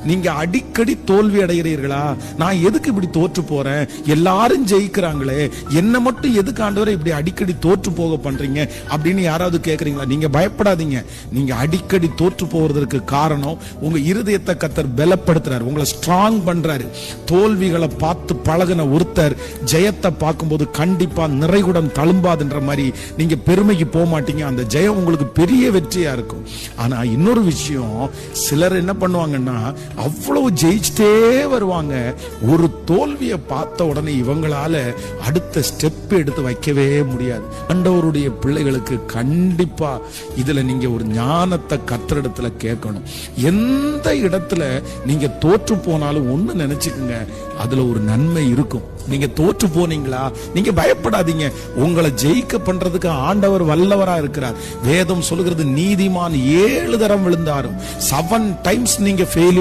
நீங்க அடிக்கடி தோல்வி அடைகிறீர்களா? நான் எதுக்கு இப்படி தோற்று போறேன், எல்லாரும் ஜெயிக்கிறாங்களே, என்ன மட்டும் எதுக்கு ஆண்டவரே இப்படி அடிக்கடி தோற்று போக பண்றீங்க அப்படின்னு யாராவது கேக்குறீங்களா? நீங்க பயப்படாதீங்க. நீங்க அடிக்கடி தோற்று போவதற்கு காரணம் உங்க இருதயத்தை கர்த்தர் பலப்படுத்துறாரு, உங்களை ஸ்ட்ராங் பண்றாரு. தோல்விகளை பார்த்து பழகின ஒருத்தர் ஜெயத்தை பார்க்கும்போது கண்டிப்பா நிறைகுடம் தழும்பாதுன்ற மாதிரி நீங்க பெருமைக்கு போக மாட்டீங்க. அந்த ஜெயம் உங்களுக்கு பெரிய வெற்றியா இருக்கும். ஆனா இன்னொரு விஷயம், சிலர் என்ன பண்ணுவாங்கன்னா அவ்வளவு ஜெயிச்சிட்டே வருவாங்க, ஒரு தோல்வியை பார்த்த உடனே இவங்களால அடுத்த ஸ்டெப் எடுத்து வைக்கவே முடியாது. ஆண்டவருடைய பிள்ளைகளுக்கு கண்டிப்பா இதுல நீங்க ஒரு ஞானத்தை கர்த்தரிடத்துல கேட்கணும். எந்த இடத்துல நீங்க தோற்று போனாலும் ஒண்ணு நினைச்சுக்குங்க, அதுல ஒரு நன்மை இருக்கும். நீங்க தோற்று போனீங்களா, நீங்க பயப்படாதீங்க. உங்களை ஜெயிக்க பண்றதுக்கு ஆண்டவர் வல்லவரா இருக்கிறார். வேதம் சொல்லுகிறது, நீதிமான் 7 தரம் விழுந்தாரும் 7 times நீங்க ஃபெயிலியர்